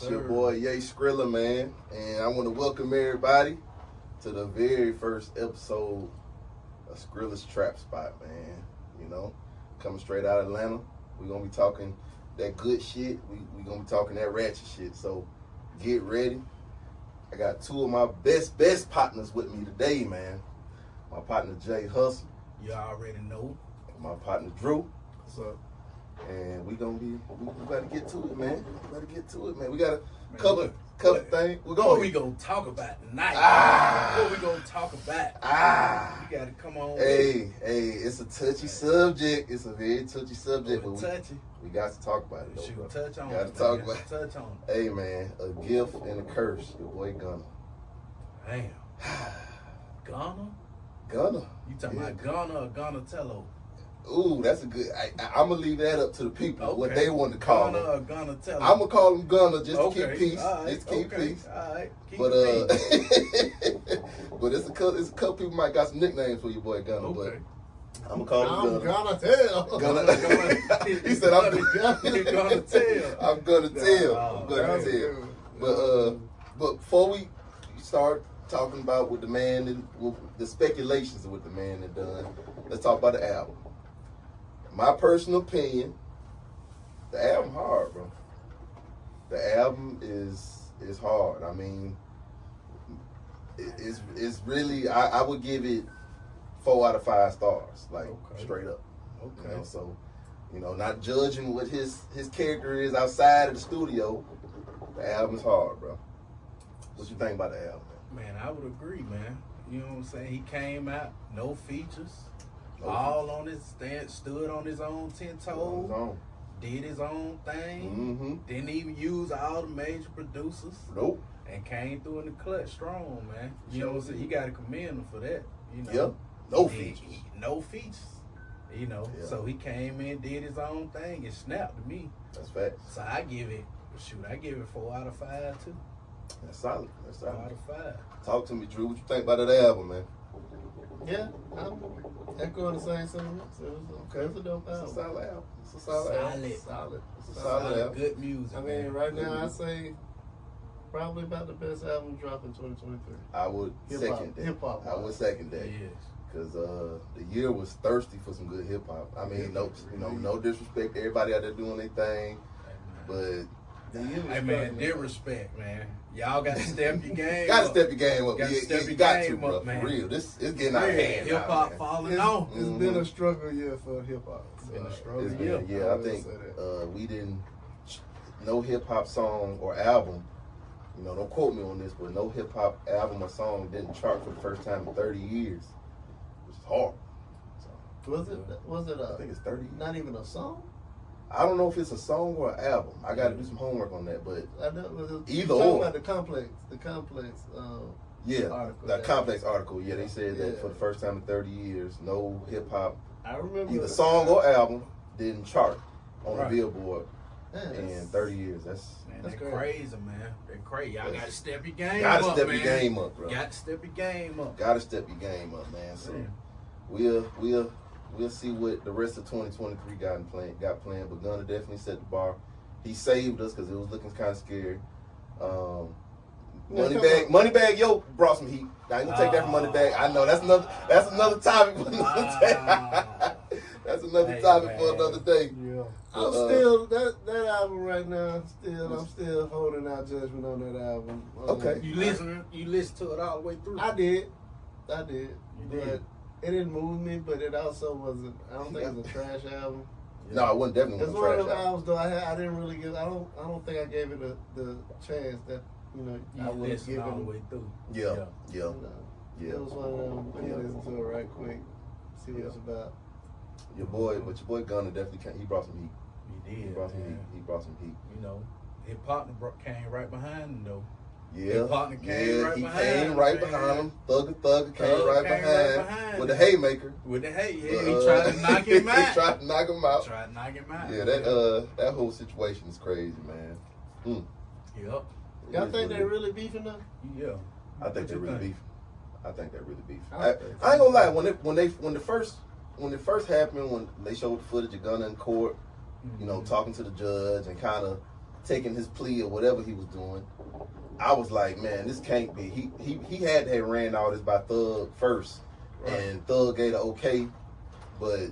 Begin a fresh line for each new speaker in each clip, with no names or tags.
It's your boy Ye Skrilla, man, and I want to welcome everybody to the very first episode of Skrilla's Trap Spot, man. You know, coming straight out of Atlanta. We're gonna be talking that good shit. We gonna be talking that ratchet shit. So get ready. I got two of my best partners with me today, man. My partner Jay Hustle.
You already know.
My partner Drew.
What's up?
And we gotta get to it, man. We got a couple things.
What we gonna talk about tonight? What we gonna talk about? You gotta come on.
Hey, it's a touchy subject. It's a very touchy subject. But
touchy.
We got to talk about it, though.
Shoot, touch on
Got
it.
to talk about it.
Touch on it.
Hey, man, a gift and a curse. Your boy Gunna.
Damn. Gunna?
Gunna.
You talking about Gunna or Gunatello?
Ooh, that's a good. I'm gonna leave that up to the people.
Okay.
What they want to call
Gunna
him.
or Gunatello?
I'm gonna call him Gunna just to keep peace.
Right.
Just to keep peace.
All right. Keep
But
peace.
but it's a couple people might got some nicknames for your boy Gunna.
Okay.
But I'm gonna call him Gunna.
Gunna.
He said I'm
gonna tell.
I'm gonna tell. But before we start talking about what the man and the speculations of what the man had done, let's talk about the album. My personal opinion, the album hard, bro. The album is hard. I mean, it's really, I would give it 4 out of 5 stars, like straight up.
Okay.
You know, so, not judging what his character is outside of the studio, the album's hard, bro. What you think about the album,
man? I would agree, man. You know what I'm saying? He came out, no features. All on his stand, stood on his own 10 toes, did his own thing, didn't even use all the major producers.
Nope.
And came through in the clutch strong, man. You know what I'm saying? You gotta commend him for that. You know.
Yep. No features.
No features. You know. Yeah. So he came in, did his own thing, and snapped to me.
That's facts.
So I give it 4 out of 5 too.
That's solid.
4 out of 5.
Talk to me, Drew. What you think about that album, man?
Yeah, I'm echoing the same sentiments. It's a dope album.
It's a solid album. It's a solid album. It's a solid album.
Good music.
I mean, right now I say probably about the best album dropped in 2023.
I would second that.
Hip hop.
I would second that.
Yes.
Because the year was thirsty for some good hip hop. I mean, no disrespect to everybody out there doing their thing, but
hey man, disrespect, man. Y'all got to step your game.
Got to step your game up.
You got to,
bro.
man.
For real, it's getting out of hand.
Hip hop falling off.
It's been a struggle year for hip hop.
It's been a struggle
year. Yeah, I think we didn't. No hip hop song or album. Don't quote me on this, but no hip hop album or song didn't chart for the first time in 30 years, which is hard. So,
was it?
I think it's 30.
Not even a song.
I don't know if it's a song or an album. I got to do some homework on that, but either
or.
About
the complex. Article.
The complex article. Yeah, they said that for the first time in 30 years, no hip hop,
I remember
either song or album, didn't chart on the Billboard in 30 years. That's
crazy, man. They're crazy. Y'all got to step your game up, man.
Got to step your game up, bro.
Got to step your game up.
Got to step your game up, man. So we'll see what the rest of 2023 got planned, but Gunna definitely set the bar. He saved us because it was looking kind of scary. Moneybag Yo brought some heat. I ain't gonna take that from Moneybag. I know that's another topic for another day. That's another topic for another day.
Yeah. I'm still that album right now. I'm still holding out judgment on that album.
Okay.
You listen to it all the way through.
I did.
You did.
But it didn't move me, but it also wasn't. I don't think it was a trash album.
No, it wasn't definitely
a trash album. It's one of those albums though. I didn't really give. I don't think I gave it the chance that I would have given
all the way through.
Yeah.
It was one of them. Let me listen to it right quick. See what it's about.
Your boy Gunna definitely came. He brought some heat.
He did.
He brought some heat. He brought some heat.
His partner came right behind him though.
Yeah,
his partner came right behind him.
Came right behind him. Thugger came right behind with the haymaker.
With the hay, he tried to knock him out.
He tried to knock him out.
Yeah,
that whole situation is crazy, man.
Yep.
Y'all think they really beefing though?
Yeah.
I think they're really beefing. I ain't gonna lie. When it first happened, when they showed the footage of Gunna in court, talking to the judge and kind of taking his plea or whatever he was doing, I was like, man, this can't be. He had to have ran all this by Thug first, and Thug gave the okay. But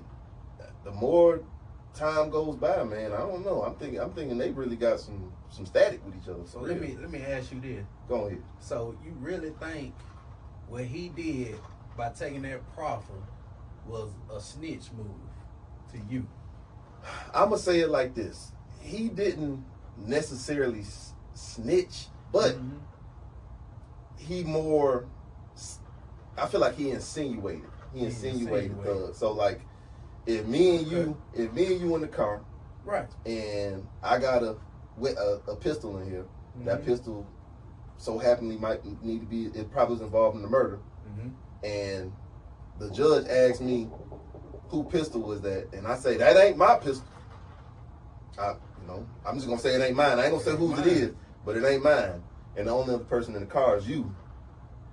the more time goes by, man, I don't know. I'm thinking they really got some static with each other.
So let me ask you this.
Go ahead.
So you really think what he did by taking that proffer was a snitch move to you?
I'm gonna say it like this: he didn't necessarily snitch, but he more. I feel like he insinuated. He insinuated Thug. So like, if me and you in the car,
right,
and I got a pistol in here, that pistol so happily might need to be. It probably was involved in the murder, and the judge asked me who pistol was that, and I say that ain't my pistol. I'm just gonna say it ain't mine. I ain't gonna say whose it is, but it ain't mine. And the only other person in the car is you.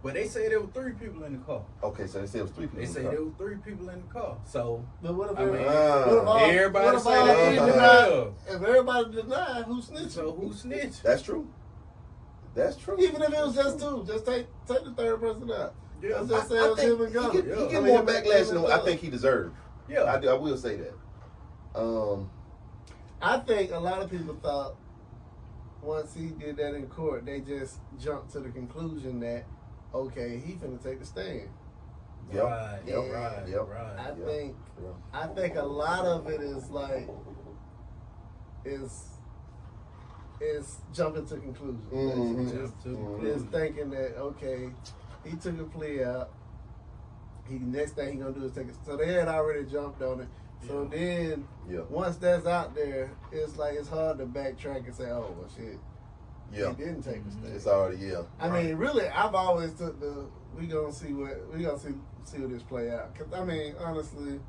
But they say there were 3 people in the car.
Okay, so they said it was 3 people.
They say there were 3 people in the car. So,
but what if
everybody say they denied?
If everybody denied, who snitched?
So who snitched?
That's true. That's true.
Even if it was just 2, just take the third person out.
Yeah,
I just say it was him and Gunna.
He get more backlash than I think he deserved.
Yeah,
I will say that.
I think a lot of people thought once he did that in court, they just jumped to the conclusion that, okay, he finna take the stand.
Right.
I think a lot of it is like is jumping to conclusions. Is thinking that, okay, he took a plea out. Next thing he gonna do is take it. So they had already jumped on it. So then, once that's out there, it's like it's hard to backtrack and say, "Oh, well, shit, he didn't take the stand."
It's already
I mean, really, I've always took we gonna see this play out. Cause I mean, honestly,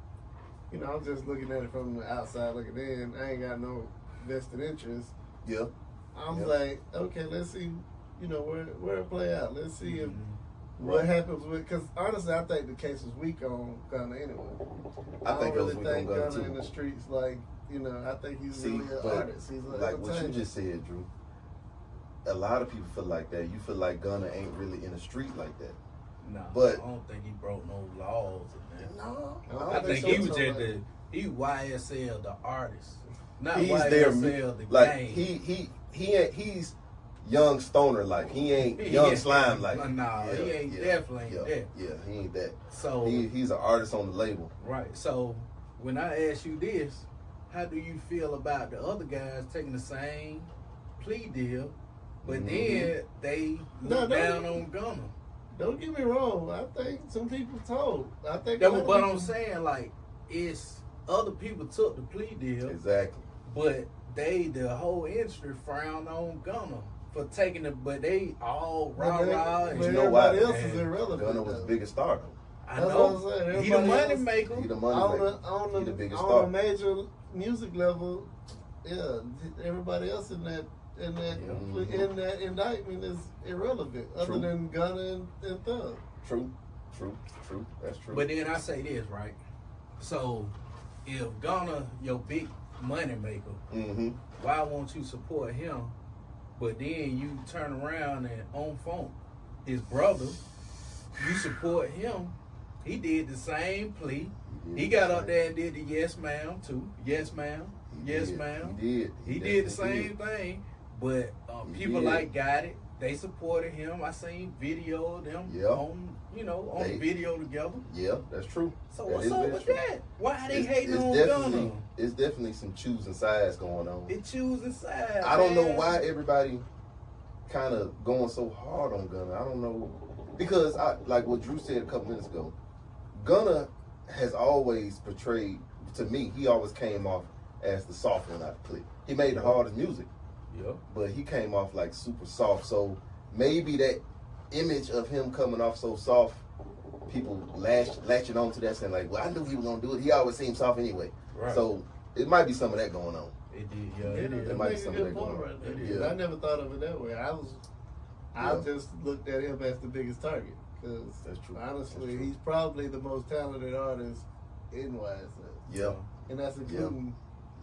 I'm just looking at it from the outside looking in. I ain't got no vested interest.
Yeah.
I'm like, okay, let's see, where it play out. Let's see if. What happens with? Because honestly, I think the case was weak on Gunna anyway. I
think
don't really think Gunna in the streets like I think he's really an artist. He's
like what you just said, Drew. A lot of people feel like that. You feel like Gunna ain't really in the street like that.
No,
but
I don't think he broke no laws.
No,
I think he was just he YSL the artist, not
he's
YSL the
like
game.
He's young stoner like. He ain't young slime like.
Nah, he ain't definitely ain't that.
Yeah, he ain't that.
So
he's an artist on the label.
Right. So when I ask you this, how do you feel about the other guys taking the same plea deal, but then they look down on Gunna?
Don't get me wrong. I think some people told. I think.
But I'm saying like it's other people took the plea deal.
Exactly.
But the whole industry frowned on Gunna for taking it, but they all rah-rah.
And you know why?
Everybody else is irrelevant.
Gunna was the biggest star though.
I know. He the money maker.
He the money maker. He the biggest star.
On a major music level, everybody else in that indictment is irrelevant, other than Gunna and Thug.
True. That's true.
But then I say this, right? So if Gunna your big money maker, why won't you support him? But then you turn around and on phone his brother, you support him. He did the same plea. He got up there and did the yes ma'am too. Yes ma'am. Yes ma'am. He did the same thing. But people got it. They supported him. I seen video of them on video together.
Yeah, that's true.
So what's up with that? Why are they hating on Gunna?
It's definitely some choosing sides going on.
It's choosing sides.
I don't know why everybody kind of going so hard on Gunna. I don't know. Because like what Drew said a couple minutes ago, Gunna has always portrayed, to me, he always came off as the soft one out the clique. He made the hardest music.
Yeah.
But he came off like super soft. So maybe that image of him coming off so soft, people latching on to that saying like, well, I knew he was going to do it. He always seemed soft anyway. Right. So it might be some of that going on.
It did,
It might be some of that going on.
Right. I never thought of it that way. I just looked at him as the biggest target. Because honestly, he's probably the most talented artist in YSL.
Yeah.
And that's including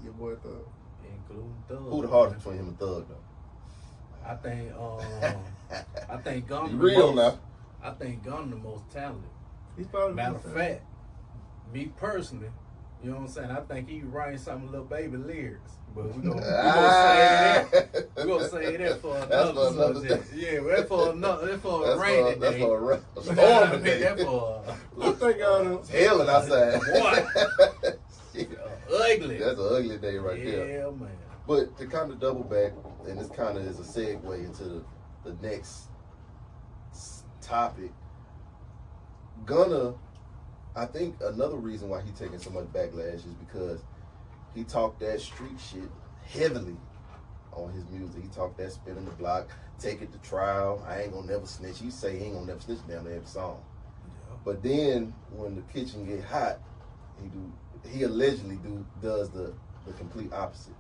your boy Thug.
Including Thug.
Who the hardest between him and Thug though?
I think Gunna.
Real now.
I think Gunna the most talented.
He's probably
Matter of fact, me personally, you know what I'm saying? I think he writing some Lil Baby lyrics, but we gonna say that for another subject. Yeah, that's for another. That's for a rainy day.
That's for a storm day.
That's for
I think all them
hell outside.
What? Ugly.
That's an ugly day right there.
Yeah, man.
But to kind of double back, and this kind of is a segue into the next topic. Gunna, I think another reason why he's taking so much backlash is because he talked that street shit heavily on his music. He talked that spinning the block, take it to trial. I ain't gonna never snitch. He say he ain't gonna never snitch down every song. Yeah. But then when the kitchen get hot, he allegedly does the complete opposite.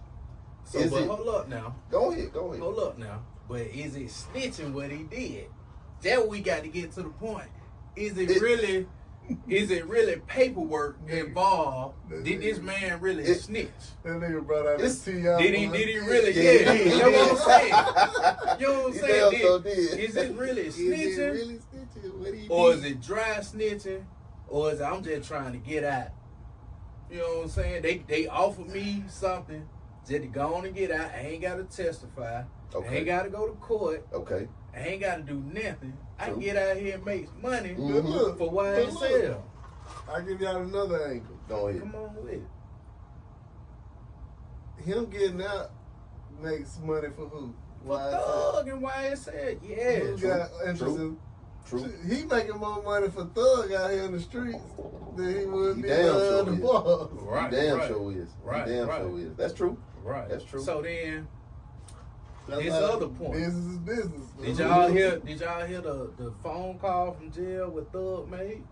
So, but hold up now.
Go ahead.
Hold up now. But is it snitching what he did? That we got to get to the point. Is it really paperwork involved? Did this man really snitch?
That nigga brought out his T.I.
Did he really? Yeah. You know what I'm saying? You know what I'm saying? Is it really snitching? Or is it dry snitching? Or is it I'm just trying to get out? You know what I'm saying? They offered me something just to go on and get out. I ain't got to testify. Okay. I ain't got to go to court.
Okay.
I ain't got to do nothing. I can get out here and make money
mm-hmm.
for YSL.
I'll give y'all another angle.
Go ahead.
Come on with it.
Him getting out makes money for who?
Thug and YSL. Yeah.
Who got interest in? True. He making more money for Thug out here in the streets than he would be in the bars.
Right. Damn sure is. Sure is. That's true.
Right.
That's true.
So then, this other point.
Business is business.
Did y'all hear the phone call from jail with Thug made?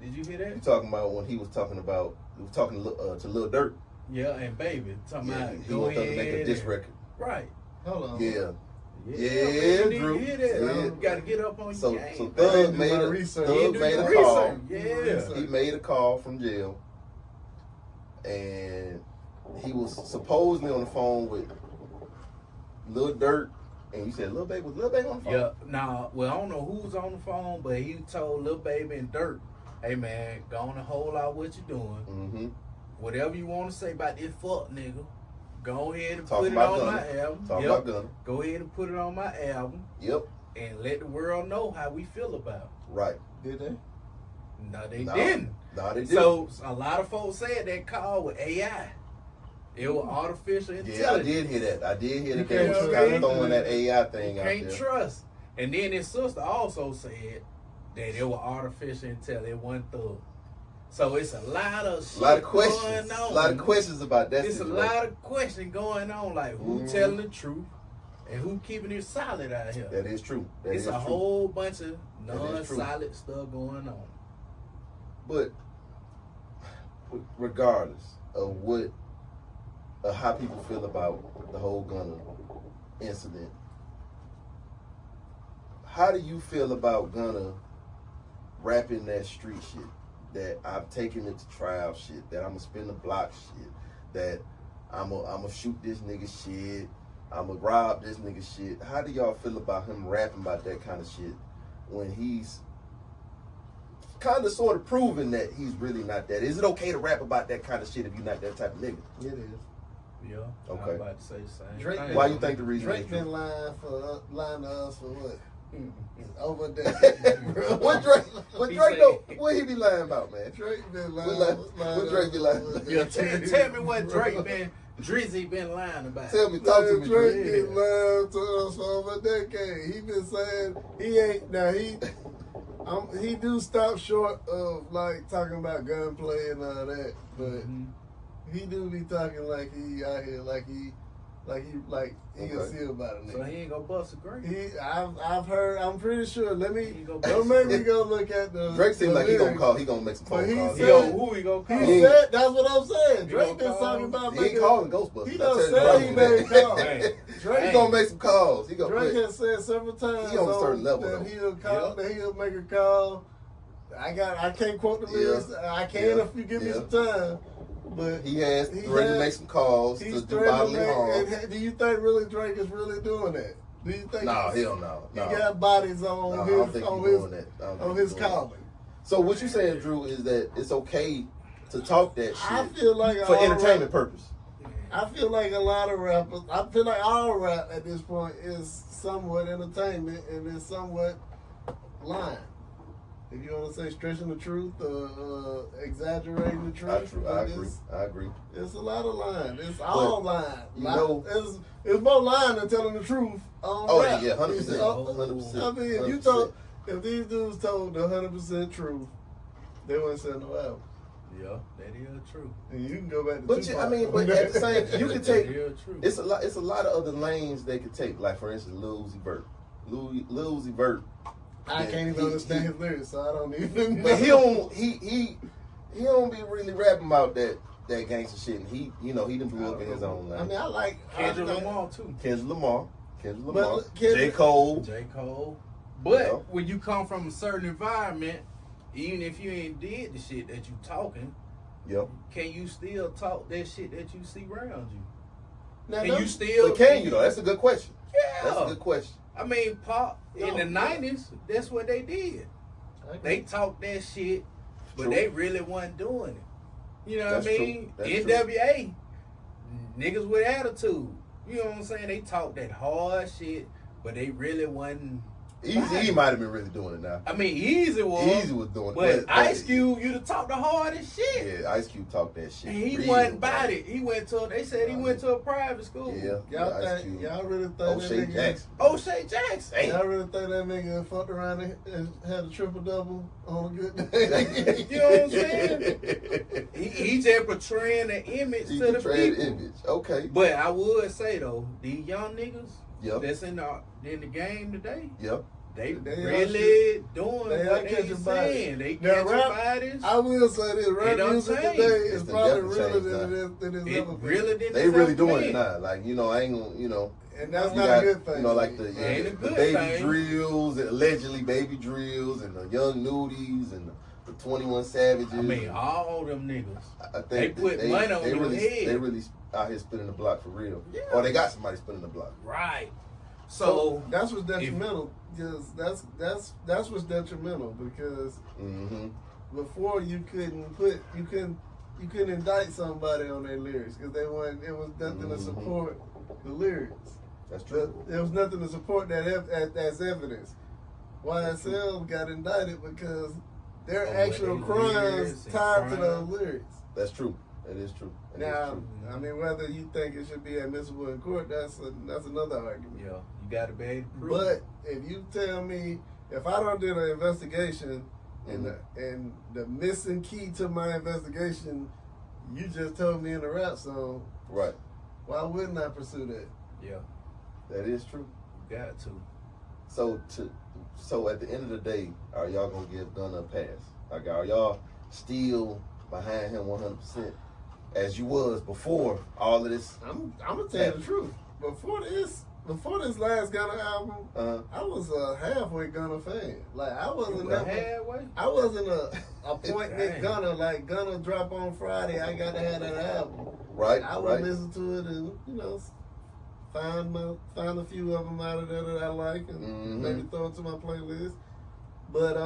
Did you hear that?
You talking about when he was talking to Lil Durk?
Yeah, and Baby talking about
he was going to make a diss record.
Right.
Hold on.
Yeah,
Drew. You got to get up on your game.
So Thug made a call.
Yeah.
He made a call from jail, and he was supposedly on the phone with Lil Durk, and you said Lil Baby on the phone?
Yeah, well, I don't know who's on the phone, but he told Lil Baby and Durk, hey man, go on and hold out what you're doing.
Mm-hmm.
Whatever you want to say about this fuck nigga, go ahead and put it on my album.
About Gunna.
Go ahead and put it on my album.
Yep.
And let the world know how we feel about it.
Right.
Did they?
No, they didn't.
No, they didn't.
So a lot of folks said that call with AI. It was artificial intelligence.
Yeah, I did hear that. They was kind of throwing that AI thing out there.
Can't trust. And then his sister also said that it was artificial intelligence. It wasn't Thug. So it's a lot of shit
questions
going on.
A lot of questions about that.
It's situation. A lot of questions going on, like who telling the truth and who keeping it solid out here.
That is true.
It's a whole bunch of non-solid stuff going on.
But regardless of how people feel about the whole Gunna incident, how do you feel about Gunna rapping that street shit? That I'm taking it to trial shit, that I'm gonna spin the block shit, that I'm gonna shoot this nigga shit, I'm gonna rob this nigga shit. How do y'all feel about him rapping about that kind of shit when he's kind of sort of proving that he's really not that? Is it okay to rap about that kind of shit if you're not that type of nigga?
It is.
Yeah.
Okay.
I'm about to say the same.
Drake,
why you think the reason
Drake been lying to us for what? Over there.
What he be lying about, man?
Drake been lying.
What Drake be lying about?
Yeah, tell me what Drizzy been lying about.
Talk to me.
Drake been lying to us for over a decade. He been saying he ain't he do stop short of like talking about gunplay and all that, but he do be talking like he out here like he gonna see about it.
So he ain't gonna bust a Drake.
I've heard. I'm pretty sure. Don't make me go look at the.
Drake seems like he gonna call. He gonna make some phone calls.
Who he gonna call?
He said that's what I'm saying. Drake been talking about.
He ain't calling Ghostbusters.
He done said he made calls.
Drake gonna make some calls.
Drake has said several times.
He on a certain level
that he'll call. That he'll make a call. I can't quote the lyrics. I can if you give me some time. But
he has threatened to make some calls to do bodily harm.
Do you think really Drake is really doing that? Do you think?
No, hell no.
He got bodies on his calling.
So what you saying, Drew, is that it's okay to talk that shit
I feel like
for entertainment purpose?
I feel like a lot of rappers, I feel like all rap at this point is somewhat entertainment and is somewhat lying. If you want to say stretching the truth or exaggerating the truth.
I agree.
It's a lot of lying. It's all lying. It's more lying than telling the truth on rap.
Yeah, 100%.
I mean, if these dudes told the 100% truth, they wouldn't sell no album.
Yeah, that is true.
And you can go back to
but at the same, you can take. It's a lot of other lanes they could take. Like for instance, Lil Uzi Vert.
I can't even understand his lyrics, so I don't even know.
But he don't be really rapping about that gangster shit. And he done blew up in his own lane.
I mean, I like
Kendrick Lamar too.
Kendrick Lamar. J. Cole.
But when you come from a certain environment, even if you ain't did the shit that you talking, can you still talk that shit that you see around you?
Now,
But can you though? That's a good question.
Yeah.
That's a good question.
I mean, Pop, in the 90s, that's what they did. They talked that shit, but they really wasn't doing it. You know what I mean? NWA, niggas with attitude. You know what I'm saying? They talk that hard shit, but they really wasn't.
Easy might have been really doing it now.
I mean, Easy was
doing
it. But Ice Cube,
you
to talk the hardest shit.
Yeah, Ice Cube talked that shit.
And he wasn't about it. He went to a private school.
Yeah.
Y'all really think
O'Shea Jackson.
O'Shea Jackson.
Y'all really think that nigga fucked around and had a triple-double on a good day?
You know what I'm saying? he just portraying the image to the people.
Okay.
But I would say though, these young niggas that's in the game today, they really doing what they saying. They catching bodies.
I will say this, rap music today is probably realer than it's ever been.
They really doing it now. Like, I ain't gonna,
and that's not a good thing.
Like the baby drills, and allegedly baby drills, and the young nudies, and the 21 Savages.
I mean, all them niggas.
I think
they put money on their head.
They really out here spinning the block for real. Yeah. Or they got somebody spinning the block.
Right. So
that's what's detrimental. Because that's what's detrimental. Because before you couldn't indict somebody on their lyrics because it was nothing to support the lyrics.
That's true.
There was nothing to support that as evidence. YSL got indicted because their actual crimes tied to those lyrics.
That's true. That is true.
I mean, whether you think it should be admissible in court, that's another argument.
Yeah, you got to be able to prove.
But if you tell me, if I don't do an investigation and the missing key to my investigation, you just told me in the rap song,
right?
Why wouldn't I pursue that?
Yeah,
that is true.
You got to.
So at the end of the day, are y'all gonna give Gunna a pass? Like, are y'all still behind him 100%? As you was before all of this.
I'm gonna tell you the truth. Before this last Gunna album, I was a halfway Gunna fan. Like I wasn't a appointment Gunna. Like Gunna drop on Friday, I gotta have that album.
Right.
I would listen to it and find a few of them out of there that I like and maybe throw it to my playlist. But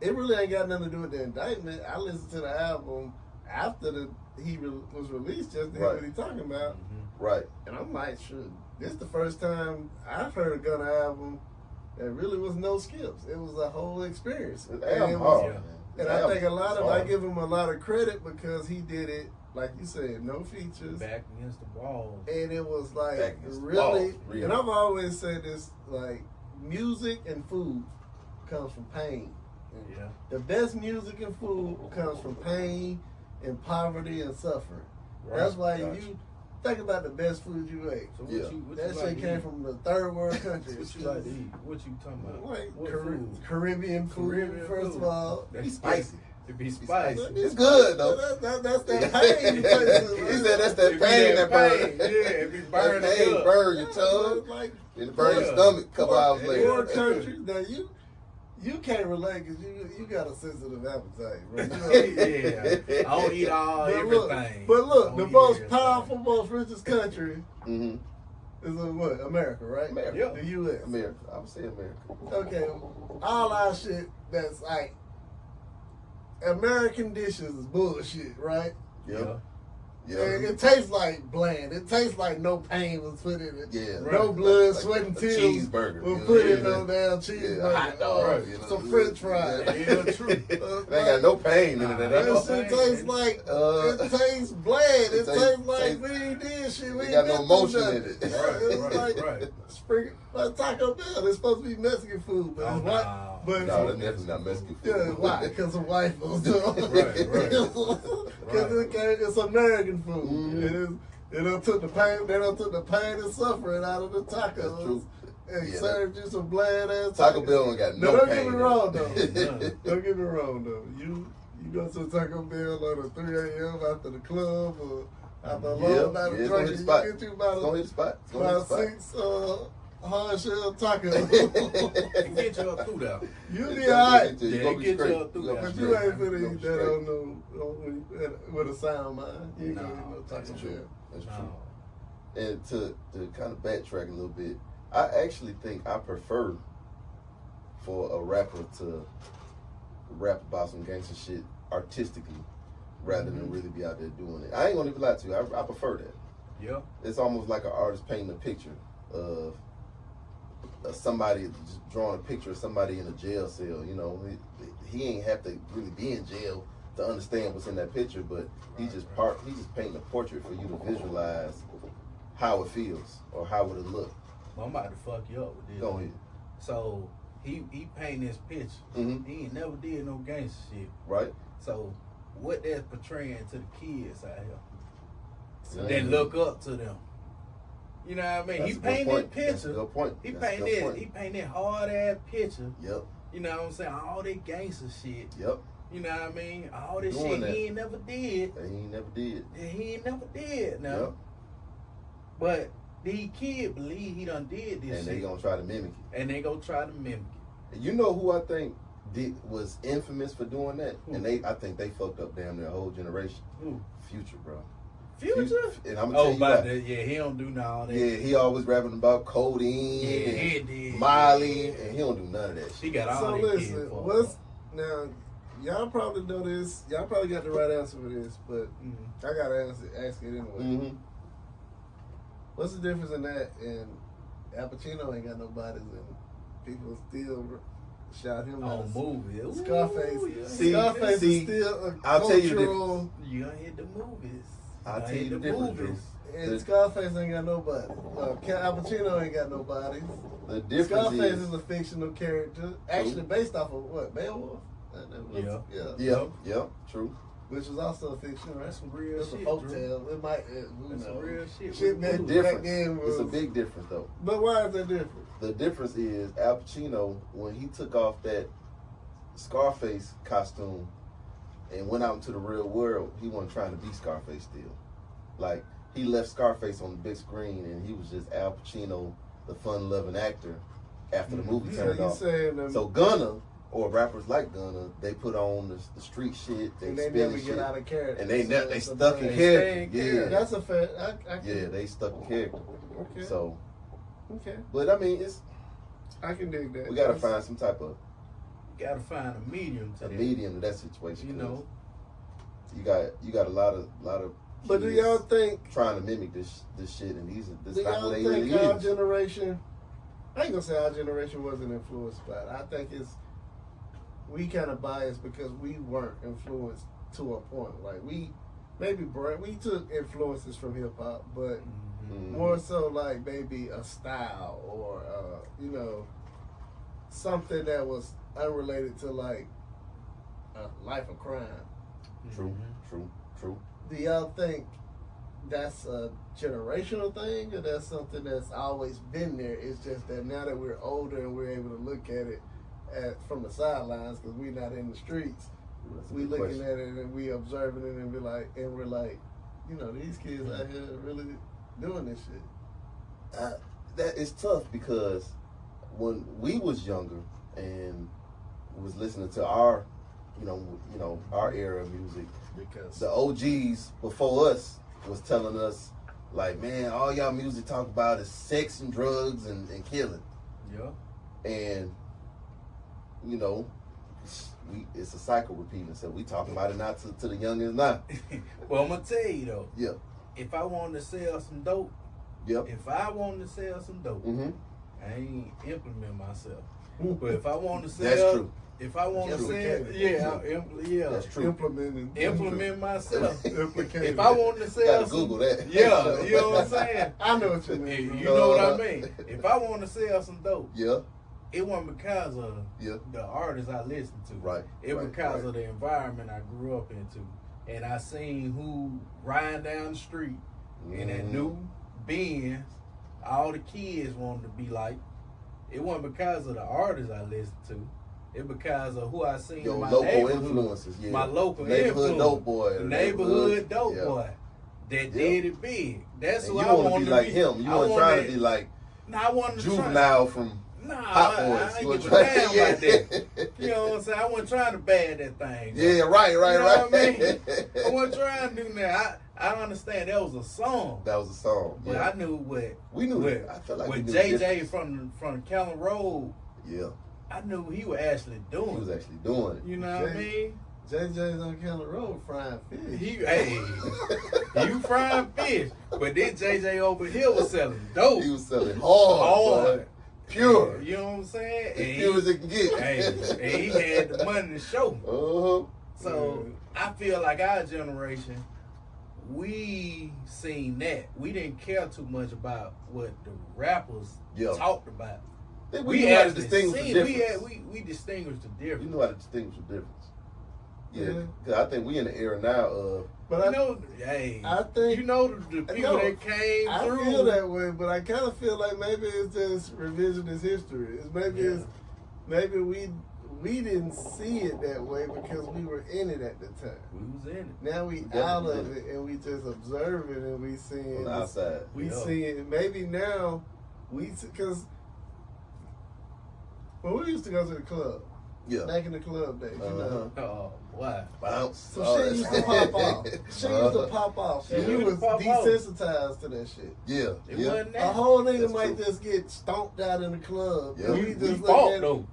it really ain't got nothing to do with the indictment. I listened to the album after he was released, just to hear what he's talking about.
Right.
And I'm like, sure, this is the first time I've heard a Gunna album that really was no skips. It was a whole experience. And I think I give him a lot of credit because he did it, like you said, no features.
Back against the wall.
And it was like really, and I've always said this, like music and food comes from pain.
Yeah.
The best music and food comes from pain and poverty and suffering. Right. That's why you think about the best food you ate.
So
that shit came from the third world countries.
What you like to eat? What you talking about?
Like Caribbean food, first of all.
That's spicy.
It be spicy.
It's good though.
That's that pain.
He said that's that pain that burn.
Yeah, it be burning.
Burn your tongue. Like it burn your stomach a couple hours later.
Poor country. Now You can't relate because you got a sensitive appetite, bro.
Yeah, I don't eat everything.
But look, the most powerful, most richest country is what? America, right?
America.
Yep.
The U.S.
America. I would say America.
Okay, all our shit that's like American dishes is bullshit, right?
Yeah.
Yeah. It tastes like bland. It tastes like no pain was put in it.
Yeah.
No
right.
blood,
like
sweat, and
a
tears
cheeseburger.
was put in no damn cheeseburger.
Yeah, hot dog.
Some French fries.
Yeah, true.
They ain't got no pain in it at all.
That shit tastes like, it tastes bland. It tastes like we ain't did shit. We ain't
got no emotion
nothing.
in it.
It's like spring, like Taco Bell. It's supposed to be Mexican food, but it's white.
No.
But
No, that's definitely not Mexican food.
yeah, why? Because of white folks.
Right.
It's American food.
Mm-hmm.
They done took the pain. They done took the pain and suffering out of the tacos.
That's true.
And served you some bland ass
Taco Bell ain't got no
don't
pain.
get me wrong though.
Yeah.
Don't get me wrong though. You go to Taco Bell on a 3 a.m. after the club or after a long night of drinking. You get you about 6 hard shell tacos.
Get you up through there.
You be alright.
Yeah, get you up through there.
But you ain't finna eat that on no with a sound mind. You ain't gonna eat no Taco Bell.
That's true. And to kind of backtrack a little bit, I actually think I prefer for a rapper to rap about some gangster shit artistically rather than really be out there doing it. I ain't gonna even lie to you. I prefer that.
Yeah.
It's almost like an artist painting a picture of somebody just drawing a picture of somebody in a jail cell. You know, he ain't have to really be in jail to understand what's in that picture, but he's just painting a portrait for you to visualize how it feels or how would it look.
Well, I'm about to fuck you up with this.
Go ahead.
So he painted this picture.
Mm-hmm.
He ain't never did no gangster shit.
Right.
So what that's portraying to the kids out here,
Yeah.
they look up to them. You know what I mean?
That's
He
a good
painted
point.
picture.
That's a good point.
He
That's a good
painted
point.
he painted hard ass picture.
Yep.
You know what I'm saying? All that gangster shit.
Yep.
You know what I mean? All this
Doing
shit
that.
he ain't never did.
And he ain't never did.
He ain't never did. No.
Yep.
But these kids believe he done did this
And
shit.
they gonna try to mimic it.
And they gonna try to mimic it.
You know who I think was infamous for doing that?
Who?
And I think they fucked up damn near a whole generation.
Who?
Future, bro.
Future?
And I'm gonna tell you why.
He don't do none of that.
Yeah, he always rapping about codeine
Yeah, he
and
did.
Molly, and he don't do none of that
He
shit.
got all
So
that
listen,
kid for
what's now? Y'all probably know this. Y'all probably got the right answer for this, but I gotta ask it anyway.
Mm-hmm.
What's the difference in that and Al Pacino ain't got no bodies and people still shot him
on
out?
movie. Ooh,
Scarface.
yeah.
Scarface is still a
I'll tell you the
cultural.
You gonna hit the movies.
I'll tell you the difference, Drew.
And Scarface ain't got nobody. Al Pacino ain't got nobody.
The difference
Scarface
is
is a fictional character, actually based off of what? Beowulf?
Yeah, true.
Which was also a fiction, right?
That's some real
It's a
shit.
folktale. It might,
That's some real shit.
Shit
The
back
difference.
then was.
It's a big difference though.
But why is that different?
The difference is Al Pacino, when he took off that Scarface costume and went out into the real world, he wasn't trying to be Scarface still. Like, he left Scarface on the big screen and he was just Al Pacino, the fun-loving actor, after the movie turned off. So Gunna, or rappers like Gunna, they put on the street shit,
they
spin
never
shit,
get out of character.
and they
So
stuck in character. Yeah,
That's a fair.
yeah, they stuck in character.
Okay.
So,
okay.
but I mean,
I can dig that.
we gotta find some type of
You gotta find a medium to that.
medium to that situation.
You know.
You got a lot of.
But do
kids
y'all think?
trying to mimic this shit, and this
Do
not
y'all
what they
think
really
our
is.
generation? I ain't gonna say our generation wasn't influenced by it. I think we kind of biased because we weren't influenced to a point. Like we took influences from hip hop, but more so like maybe a style or something that was unrelated to like a life of crime.
True.
Do y'all think that's a generational thing, or that's something that's always been there? It's just that now that we're older and we're able to look at it from the sidelines because we're not in the streets, we looking at it and we observing it and we're like, these kids out here really doing this shit.
That is tough because when we was younger and was listening to our, our era of music. Because the OGs before us was telling us, like, man, all y'all music talk about is sex and drugs and killing.
Yeah.
And, it's a cycle repeating. So we talking about it now to the youngins now.
Well, I'm going to tell you, though.
Yeah.
If I wanted to sell some dope,
yep.
Mm-hmm. I ain't implement myself. But if I want to sell,
that's true.
If I want to sell,
that's true.
Implement myself.
If
I want to sell,
Google that.
Yeah, you know what I'm saying.
I know what you mean.
You know what I mean. If I want to sell some dope,
yeah,
it wasn't because of the artists I listened to.
Right.
It was because of the environment I grew up into, and I seen who riding down the street in that new Benz. All the kids wanted to be like. It wasn't because of the artists I listened to. It because of who I seen in my
local influences. Yeah.
My local
neighborhood dope boy.
The neighborhood dope boy that did it big. That's who I
want to be like him. You weren't trying to be like Juvenile from Hot Boys.
I ain't give a damn about that. You know what I'm saying? I wasn't trying to bad that thing.
Yeah, right.
You know what I mean? I wasn't trying to do that. I understand that was a song. But I knew what
we knew. I felt like
with JJ from Callan Road.
Yeah.
I knew he was actually doing it.
He was actually doing it.
You know what I mean?
JJ's on Callan Road frying fish.
You frying fish. But then JJ over here was selling dope.
He was selling hard. Pure.
You know what I'm saying?
As pure as it can get.
And he had the money to show. So
yeah.
I feel like our generation, we seen that. We didn't care too much about what the rappers talked about.
We knew how to distinguish the difference.
We distinguished the difference.
You know how to distinguish the difference. Yeah, because I think we in the era now of.
But I think the people that came through.
I feel that way, but I kind of feel like maybe it's just revisionist history. Maybe we didn't see it that way because we were in it at the time.
We was in it.
Now we out of it and we just observe it and we seeing
on the outside.
We seeing maybe now because when we used to go to the club. Yeah. Back in the club days, you know.
Oh, why?
Bounce.
So shit used to pop off. Shit used to pop off. And we was desensitized to that shit.
Yeah.
It wasn't that.
A whole nigga might just get stomped out in the club.
Yeah.
We
fought though.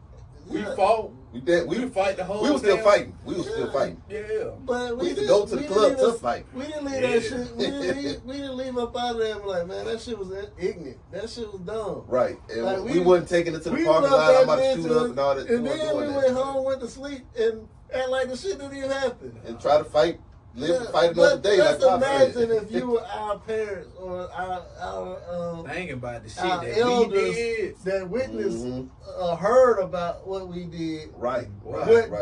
We fought. We would fight the whole.
We were still fighting.
Yeah.
But
we used to go to the club to fight.
We didn't leave that shit. We didn't leave up out of there and be like, man, that shit was ignorant. That shit was dumb.
Right. And like we wasn't taking it to the parking lot. I'm about to shoot up and all that.
And then we went home, went to sleep, and act like the shit didn't even happen.
And try to fight. Fight another day.
Let's imagine if you were our parents or our
thinking about the shit
our
that
elders
we did.
that witnessed, heard about what we did.
Right.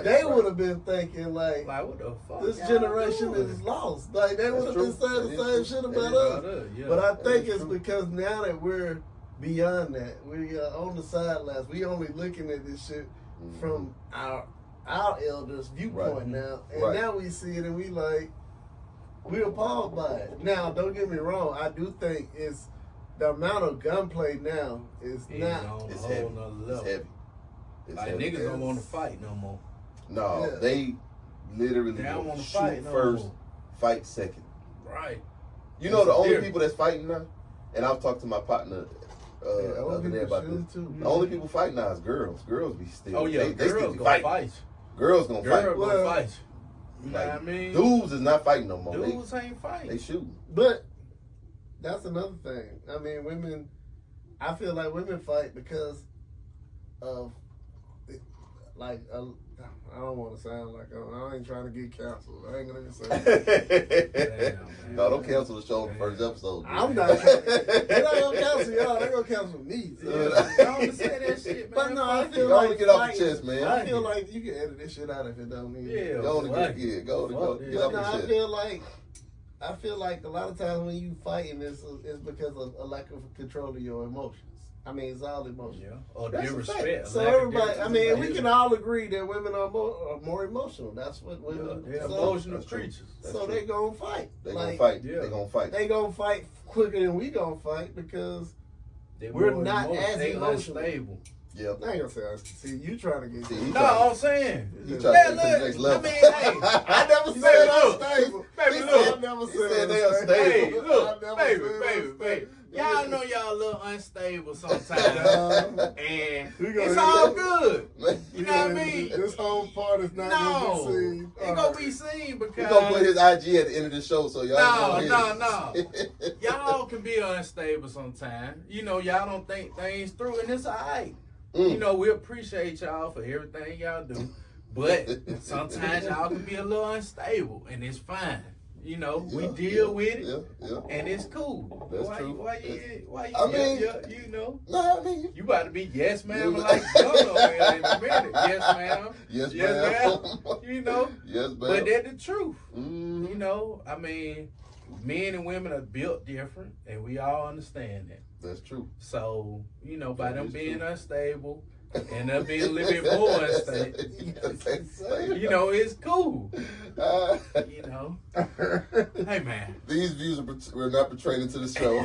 They would have been thinking like
what the fuck?
This generation is lost. Like they would have been saying the same shit about us. But I think it's because now that we're beyond that, we are on the sidelines. We only looking at this shit from our elders' viewpoint now, and now we see it and we're appalled by it. Now, don't get me wrong, I do think it's the amount of gunplay now is not.
It's heavy.
It's heavy.
Like niggas don't want to fight no more.
No, they literally
they don't want to
shoot
fight
first, fight second.
Right.
You know the only people that's fighting now, and I've talked to my partner. The other day about this. The only people fighting now is girls. Girls be still.
Oh yeah,
they
girls gonna fight.
Girls gonna fight.
Girls gonna fight. You know what I mean?
Dudes is not fighting no more.
Dudes ain't fighting.
They shoot.
But that's another thing. I mean, women. I feel like women fight because of I don't want to sound like I ain't trying to get canceled. I ain't gonna even say that.
No, don't cancel the show on the first episode.
I'm not. They're not gonna cancel y'all. They're gonna cancel me.
So. Don't say that shit, man.
But no, I feel
go
like
get off the chest, man.
I feel like you can edit this shit out if it don't mean.
Yeah, go get off the chest.
I feel like a lot of times when you fighting it's because of a lack of control of your emotions. I mean, it's all emotion.
Yeah. Or disrespect.
So everybody, I mean, we can all agree that women are more emotional. That's what women.
They're emotional creatures.
So they gonna fight.
They gonna fight. Yeah. They gonna fight.
They gonna fight quicker than we gonna fight because we're not as emotional.
Unstable.
Yeah.
I ain't gonna say honesty. See, you trying to get.
See,
No, I'm saying.
He trying to get to the next
I
level.
mean, hey,
I never said unstable.
Baby,
He
look.
said I never
He
said
said they
unstable.
Hey,
unstable.
look,
I never
baby,
said
baby,
unstable.
baby. Y'all know y'all a little unstable sometimes, and
We gonna
it's
hear
all
that.
good.
We
You know what I
gonna-
mean?
This whole part is not gonna
No,
be seen.
it gonna be seen
We
because
gonna put his IG at the end of the show, so y'all
no. Y'all can be unstable sometimes. You know, y'all don't think things through, and it's alright. You know, we appreciate y'all for everything y'all do, but sometimes y'all can be a little unstable, and it's fine. You know, we deal with it, and it's cool.
That's
why,
true.
Why you?
I mean,
you know,
No, I mean,
you about to be yes ma'am like Gunna in a minute. Yes ma'am.
yes,
Yes
ma'am.
ma'am. You know,
Yes, ma'am.
but that's the truth.
Mhm.
You know, I mean, men and women are built different, and we all understand that.
That's true.
So, you know, by
That
them
is
being
true.
unstable and them being a little bit more unstable, you know, it's cool. You know, hey man,
These views we're not portraying into the show.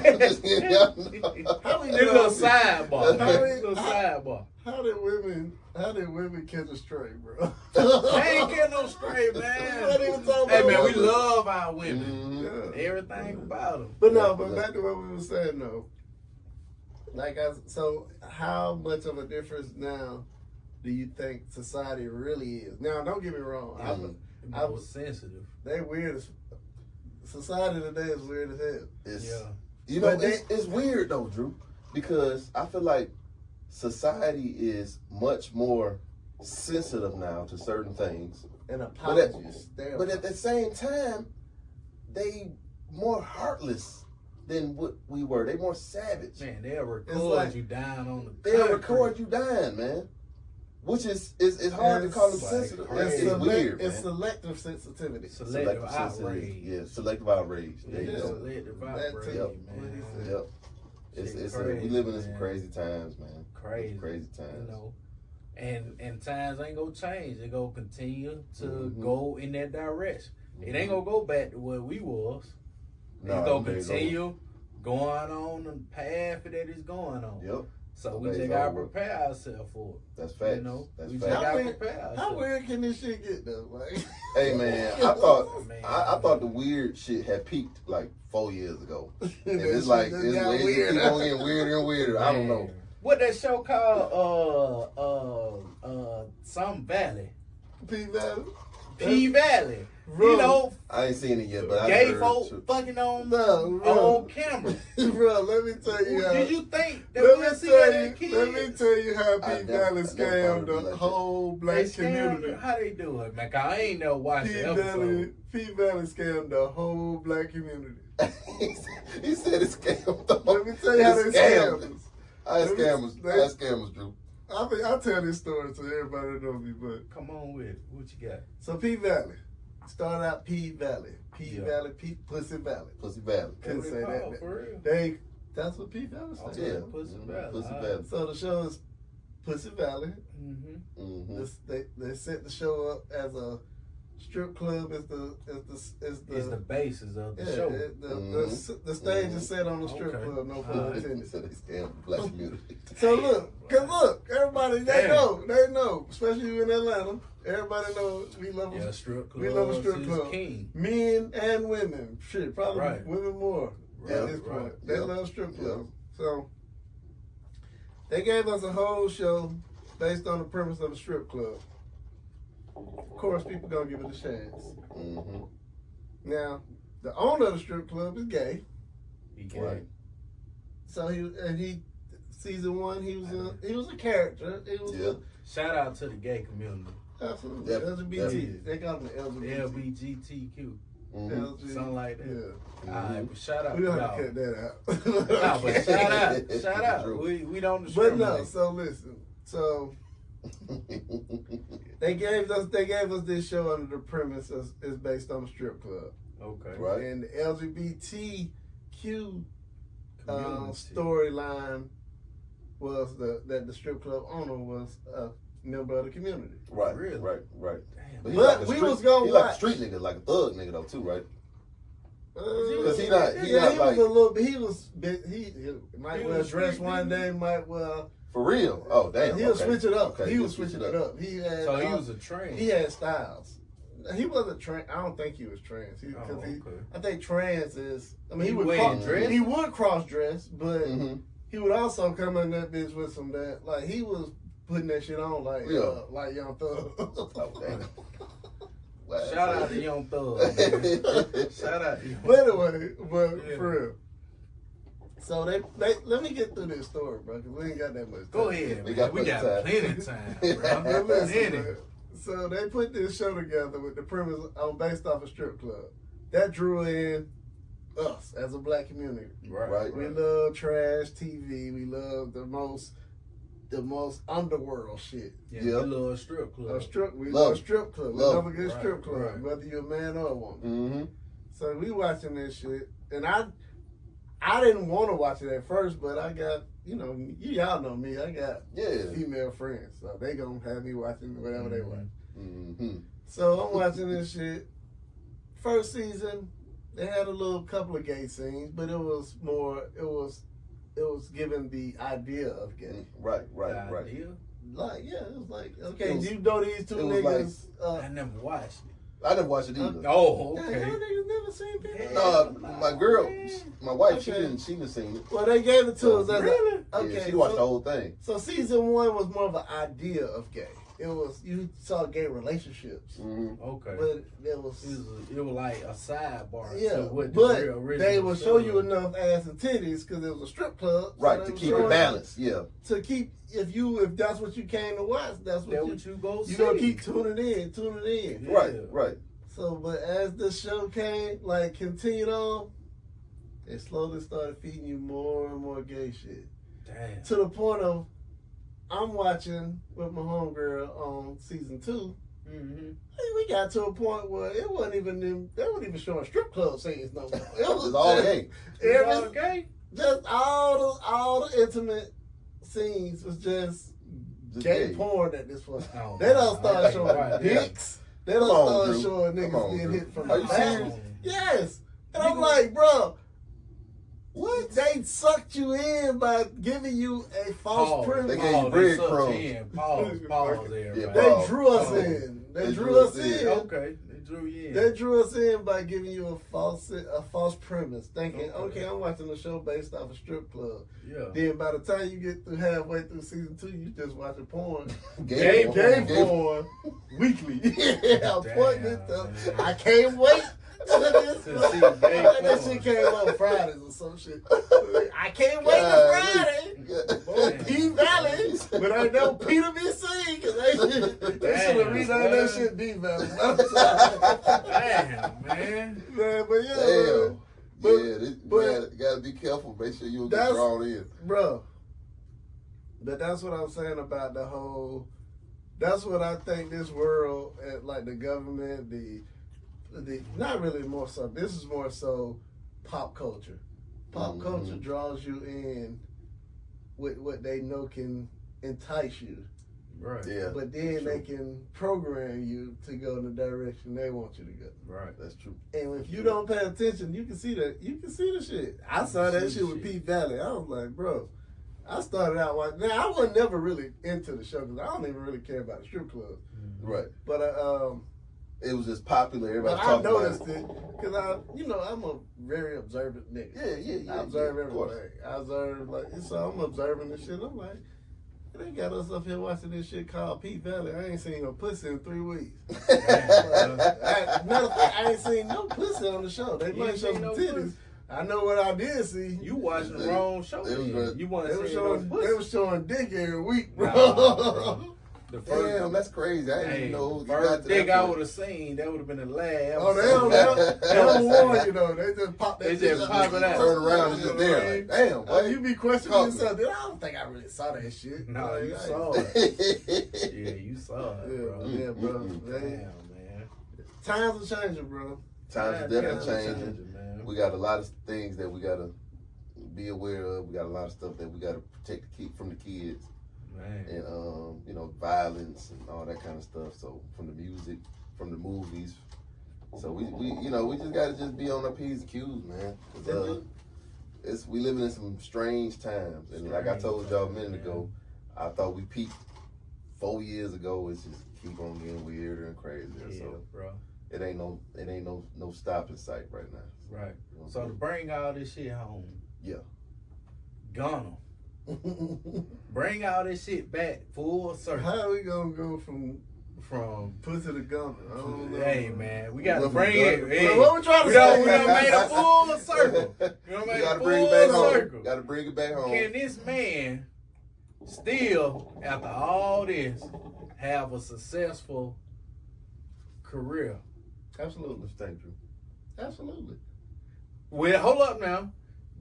How we
this
know-
little sidebar,
How
man.
we-
Little sidebar.
How did women catch a stray, bro?
They ain't getting no straight,
What
man.
he was talking
Hey
about?
man, we love our women.
Mhm.
Yeah.
Everything about them.
But no, but back to what we were saying though. So how much of a difference now do you think society really is? Now, don't get me wrong. I
was sensitive.
They weird as society today is weird as hell.
It's,
Yeah.
You know,
But
it's weird though, Drew, because I feel like society is much more sensitive now to certain things.
And apologies.
But at the same time, they more heartless than what we were. They more savage.
Man, they'll record
like-
you down on the
They'll
concrete.
record you dying, man. Which is hard to call them
It's like
sensitive.
crazy.
It's weird,
It's
man.
selective sensitivity.
Selective
sensitivity.
outrage.
Yeah, selective outrage. There you
Yeah.
go.
Selective
That
outrage,
too.
Yep.
man.
Yep. It's we
crazy,
living in some
man.
crazy times, man.
Crazy.
Crazy times.
You know, and times ain't gonna change. They gonna continue to
Mhm.
go in that direction. It ain't gonna go back to where we was.
No,
It's gonna
there you go.
continue going on the path that it's going on.
Yep,
So we
Days
just gotta
over.
prepare ourselves for it.
that's facts.
You know,
That's
we
facts.
just gotta
weird-
prepare
How
ourselves.
weird can this shit get though? Like,
Hey man, I thought
Man.
I thought the weird shit had peaked like 4 years ago, and
that
it's
shit
like
just
it's
got
weird.
weird.
Keep on getting weirder and weirder. I don't know.
Man. What that show called? Some Valley,
P Valley.
P Valley.
Bro.
You know,
I ain't seen it yet, but I
gay
heard.
folk fucking on
No, bro.
on camera.
Bro, let me tell you how.
Did you think that
Let
we'll
me
see
tell
that
you.
in kids?
Let me tell you how P
I never-
Valley
I never thought
scammed
it'd be
the
like that.
whole
They
black
scammed-
community.
How they do it, man? 'Cause I ain't never watched
P
the
Valley,
episode.
P Valley scammed the whole black community.
He said it's scam.
Let me tell you how they scammed us.
I
Let me-
scammers, Drew.
I tell this story to everybody that knows me, but
Come on with it. What you got?
so P Valley started out P Valley,
Yeah.
Valley, Pussy Valley.
Pussy Valley.
Couldn't say
Oh,
that.
for real.
That's what P Valley
Oh,
said.
Yeah.
Pussy
Mhm.
Valley.
Pussy
All
Valley.
right.
So the show is Pussy Valley.
Mm-hmm.
Mm-hmm.
They set the show up as a strip club. Is the
It's the basis of the show.
the stage is set on the strip
Okay.
club. No
All
pun
right.
intended.
So they scam the black community.
So look, everybody they
Damn.
know, especially you in Atlanta. Everybody knows we love
Yeah, strip club.
we love a strip club.
King.
Men and women, shit, probably
Right.
women more
Right,
at this point.
right.
They
Yep.
love strip
Yep.
clubs. So they gave us a whole show based on the premise of a strip club. Of course, people gonna give it a chance.
Mm-hmm.
Now, the owner of the strip club is gay,
He gay.
Right.
so he season one he was a character. He was
Yeah.
Shout out to the gay community.
absolutely
Definitely.
LGBT. They call them the LGBT.
LBGTQ.
Mm-hmm.
Something like that.
Yeah.
All right, but shout out
We
to
don't
y'all.
have to cut that out.
Nah, but shout out.
True.
We don't
But
discriminate.
no, so listen. So they gave us this show under the premise is based on a strip club.
Okay.
Right.
And the LGBTQ
Community.
storyline was that the strip club owner was a member of the community.
Right,
Really?
right.
Damn.
he
But
like a
we
street-
was gonna
he like a
watch.
street nigga, like a thug nigga though too, right?
Because
he not
he
like-
was a little bit. He might
He
well
was
dress
street
one
nigga.
day, might well
For real? Oh, damn.
He'll switch it up.
Okay,
He was switching it up.
He was a trans.
He had styles. He wasn't trans. I don't think he was trans. I think trans is. I mean, he would cross dress, but he would also come in that bitch with some that. Like he was putting that shit on like Young Thug.
Shout out to Young Thug. Man. Shout out.
But anyway, for real. So they let me get through this story, bro, because we ain't got that much time.
Go ahead, man. We got plenty of time, bro.
Listen, so they put this show together with the premise based off a strip club. That drew in us as a black community.
Right.
We love trash TV. We love the most underworld shit.
Yeah, we love strip club.
We love strip club. We love a good strip club,
right.
whether you're a man or a woman. So we watching this shit, and I didn't want to watch it at first, but I got, y'all know me. I got female friends, so they gonna have me watching whatever they watch. So I'm watching this shit. First season, they had a couple of gay scenes, but it was given the idea of gay.
Right.
Idea?
Like, it was like, okay, you know these two niggas.
I never watched it.
I never watched it either.
Oh, okay.
Y'all niggas never seen it?
No, my girl, my wife, she didn't seen it.
Well, they gave it to us.
Really?
Okay,
yeah, she watched the whole thing.
So season 1 was more of an idea of gay. It was, you saw gay relationships.
Okay.
But it was
like a sidebar.
Yeah,
what
but they would show you enough ass and titties because it was a strip club.
Right, to keep it balanced,
To keep, if that's what you came to watch, that's what you
go see.
You gonna keep tuning in.
Yeah. Right.
So, but as the show continued on, they slowly started feeding you more and more gay shit.
Damn.
To the point of, I'm watching with my homegirl on season 2. We got to a point where they weren't even showing strip club scenes no more. It was
all gay.
All gay?
Just all the intimate scenes was just gay porn at this point.
Oh,
they don't start showing dicks. They don't start showing niggas getting hit from the back. Yes. And I'm like, bro, what? They sucked you in by giving you a false premise.
They gave you breadcrumbs.
Pause there.
Yeah,
right?
They drew us in. They drew us in.
Okay. They drew you in.
They drew us in by giving you a false premise, thinking, okay, I'm watching a show based off a strip club.
Yeah.
Then by the time you get through halfway through season 2, you just watching porn.
Gay
porn weekly. I can't wait. That shit came on Fridays or some shit. I can't wait till Friday. P Valley, but I know Peter be seen because they should have renamed that shit D Valley.
Damn, man.
But yeah,
you gotta be careful. Make sure you don't get drawn in,
bro. But that's what I'm saying about the whole. That's what I think this world, like the government, the not really more so. This is more so pop culture. Pop culture draws you in with what they know can entice you.
Right. Yeah.
But then they can program you to go in the direction they want you to go.
Right. That's true.
And if you don't pay attention, you can see that. You can see the shit. I saw that shit with Pete Valley. I was like, bro. I started out watching. Now I was never really into the show because I don't even really care about the strip club.
Right.
But
it was just popular. Everybody
talking about it. I noticed it because I'm a very observant nigga.
Yeah.
I observe everything. I observe so I'm observing this shit. I'm like, they got us up here watching this shit called Pete Valley. I ain't seen no pussy in 3 weeks. Matter of fact, I ain't seen no pussy on the show. They might show some titties. I know what I did see.
You watching the wrong show. You want to see
they were showing dick every week, bro.
Damn, that's crazy. I didn't know.
First dick I would have seen, that would have been the last episode.
Oh, they don't warn you though. They just pop that shit.
They just pop it out.
Turn around and just there. Like, damn, boy.
You be questioning yourself. I don't think I really saw that shit.
No, you saw it. Yeah, you saw it, bro.
Yeah, bro.
Damn, man.
Times are changing, bro.
Times are definitely changing. Man. We got a lot of things that we got to be aware of. We got a lot of stuff that we got to protect from the kids.
Man.
And violence and all that kind of stuff. So from the music, from the movies, so we just gotta be on our P's and Q's, man. 'Cause, we living in some strange times, and like I told y'all a minute ago, I thought we peaked 4 years ago. It's just keep on getting weirder and crazier.
Yeah,
so
bro.
It ain't no stop in sight right now.
Right. So to bring all this shit home.
Yeah.
Gunna. Bring all this shit back full circle.
How are we gonna go from pussy to Gunna?
Hey man, we gotta bring it.
Hey, what we trying to say?
We done made a full circle. We done made a full circle.
Gotta bring it back home.
Can this man still, after all this, have a successful career?
Absolutely.
Thank you.
Absolutely.
Well, hold up now.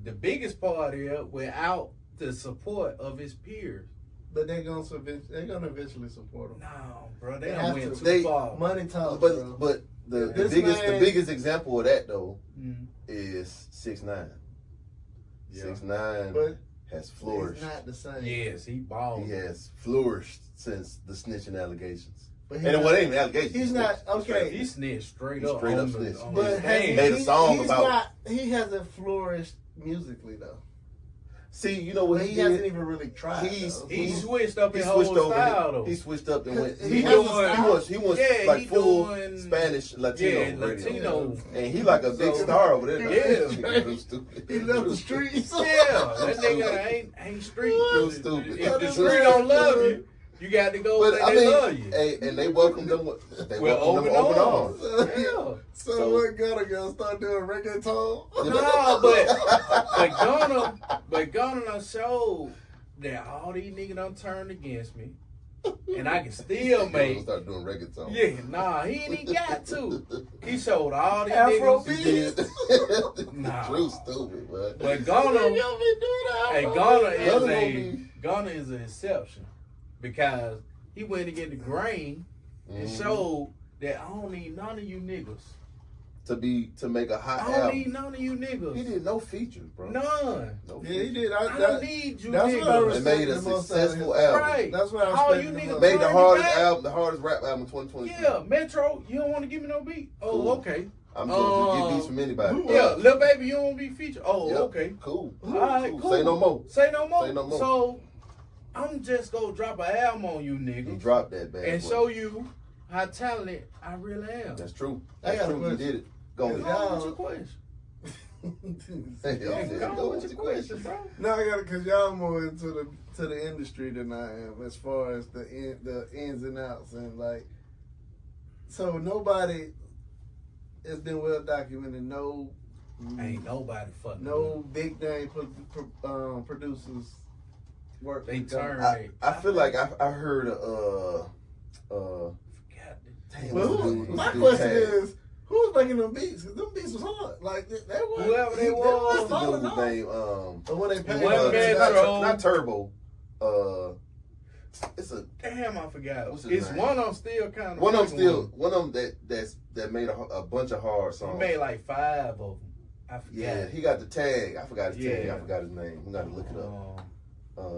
The biggest part is without the support of his peers.
But they're gonna eventually support him.
No, bro, they done went too far.
Money talks,
but the biggest example of that though is 6ix9ine.
Yeah.
6ix9ine has flourished.
He's not the same.
Yes, he balled.
He has flourished since the snitching allegations.
But
And what ain't allegations?
He's not okay.
He snitched straight
He
up.
straight up
the-
snitched.
on
But
the
Made
stand.
a song about.
He hasn't flourished musically though.
See, you know what
He hasn't even really tried.
He
switched up his
switched
whole
over.
style though.
He switched up and went.
He
He wants like full
doing,
Spanish Latino radio.
Latino.
And he like a big star over there.
Yeah.
Real stupid.
He left the streets.
Yeah, that nigga ain't street.
Real stupid.
If the street don't love you, you got to go where they love you.
Hey, and they welcome them. They welcome them
open
open arms.
Yeah.
So what gonna start doing reggaeton?
No, but Gunna done showed that all these niggas done turned against me, and I can still make.
Start doing reggaeton.
Yeah, nah, he ain't even got to. He showed all these
Afro
niggas. Nah.
True stupid, man.
But Gunna is an exception because he went to get the grain and showed that I don't need none of you niggas.
To make a hot
I don't
album.
need none of you niggas.
He did no features, bro.
None.
No
Yeah, he did.
I don't need you
that's
niggas.
what I
They
respect
made a
the most
successful
out of his-
album.
Right.
That's what I
All
respect
you
the
niggas
most.
Made the
Turn
hardest
you back.
album, the hardest rap album in 2023.
Yeah, Metro, you don't want to give me no beat? Oh,
Cool.
okay.
I'm gonna get beats from anybody.
Yeah, Lil Baby, you don't want to be featured? Oh,
Yep.
okay.
Cool.
All right, cool.
Say no more.
Say no more.
Say no more.
So, I'm just going to drop an album on you
He
niggas
dropped that bad
and
boy.
show you how talented I really am.
That's true.
I
That's
got a
true. He
question.
did it. Go
Yeah.
ahead.
What's your question? Go with your question, bro.
No, I got it because y'all more into the industry than I am as far as the ins and outs and like. So nobody has been well documented. No,
Ain't nobody fucking.
no big name producers work.
They
with Gunna.
turn.
I feel like I heard damn,
Well,
what's the dude-
my
what's the
question
dude tag?
is, who's making them beats? Because them beats was hard. Like that was
Whoever they was,
What's the
falling
dude's
off.
name?
But when they paid
One Metro.
not Turbo. It's a
Damn, I forgot.
What's his
It's
name?
one I'm still kind of.
one of them that made a bunch of hard
He
songs.
made like 5 of them. I forgot.
Yeah, he got the tag. I forgot his tag.
Yeah.
I forgot his name. We got to look it up.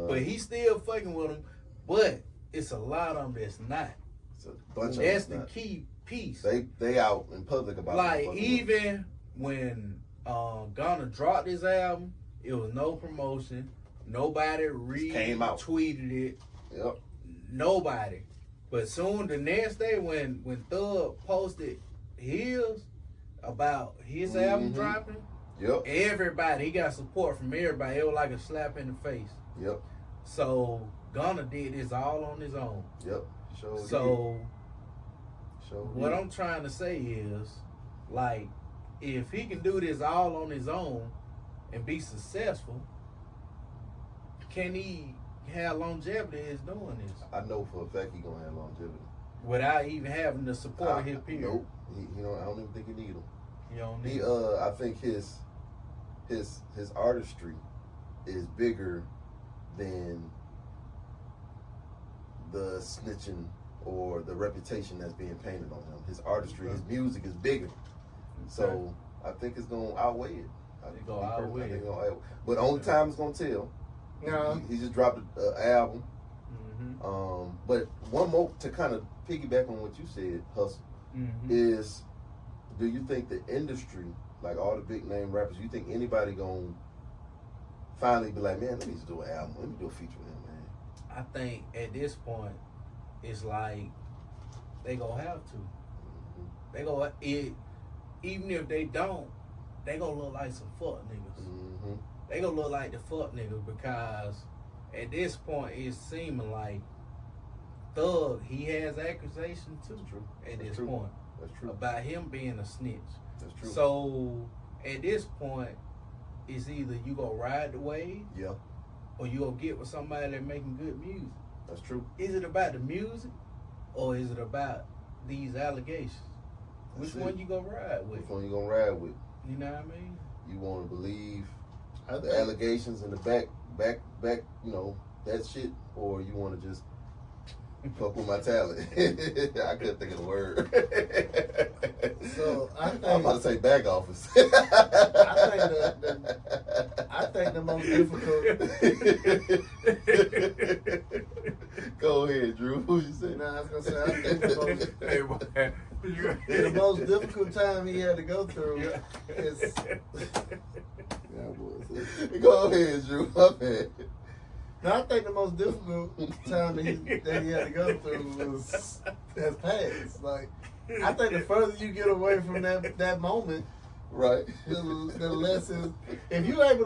But he's still fucking with them. But it's a lot of them that's not.
it's a bunch of
That's
them
the
not.
key piece.
They out in public about
Like
it.
even when Gunna dropped his album, it was no promotion. Nobody
came out.
retweeted it.
Yep.
Nobody. But soon the next day when Thug posted his about his album dropping,
Yep.
everybody, he got support from everybody. It was like a slap in the face.
Yep.
So Gunna did this all on his own.
Yep.
So
Sure
what
did.
I'm trying to say is, like, if he can do this all on his own and be successful, can he have longevity as doing this
I know for a fact he gonna have longevity.
without even having the support of his peers?
Nope. I don't even think he need him.
You don't
He
need
I think his artistry is bigger than the snitching or the reputation that's being painted on him. His artistry, his music is bigger. So I think it's gonna outweigh it.
It's gonna outweigh it.
But only time is gonna tell.
No.
He just dropped an album.
Mm-hmm.
But one more to kind of piggyback on what you said, Hustle,
Mm-hmm.
is do you think the industry, like all the big name rappers, you think anybody gonna finally be like, man, let me just do an album, let me do a feature with him, man?
I think at this point, it's like they gonna have to. They gonna even if they don't, they gonna look like some fuck niggas. They gonna look like the fuck niggas because at this point it's seeming like Thug, he has accusation too.
That's true.
At
That's
this
true.
point,
That's true.
about him being a snitch.
That's true.
So at this point, it's either you gonna ride the wave,
Yeah,
or you gonna get with somebody that making good music.
that's true.
Is it about the music, or is it about these allegations?
That's
Which one you gonna ride with?
Which one you gonna ride with?
You know what I mean?
You want to believe the allegations in the back, you know, that shit, or you want to just fuck with my talent? I couldn't think of the word.
So
I'm about to say back office.
I think the most difficult.
Go ahead, Drew. What you say?
Nah, I was gonna say I think the most difficult time he had to go through is.
Go ahead, Drew. My bad.
No, I think the most difficult time that he had to go through has passed. Like, I think the further you get away from that moment,
right,
the less is. If you able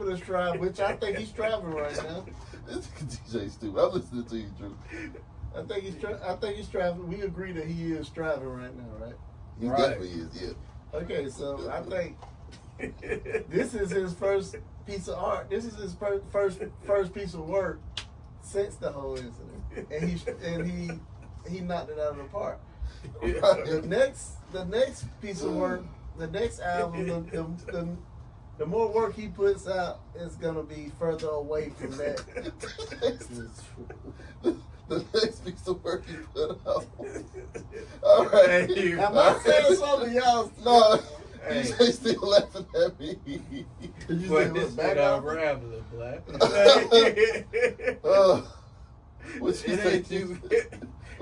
to strive, which I think he's striving right now.
This DJ stupid. I'm listening to you, Drew.
I think he's striving. We agree that he is striving right now, right?
He
Right.
definitely is. Yeah.
Okay, so I think this is his first piece of art. This is his first piece of work since the whole incident, and he knocked it out of the park. The next piece of work, the next album, the more work he puts out is gonna be further away from that.
The next piece of work he put out. All right.
Am I saying something, y'all?
No.
Hey.
DJ still laughing at me.
Did you
Boy,
say
this
what's back
nigga
off?
rambling, black.
What you
It
say?
ain't you.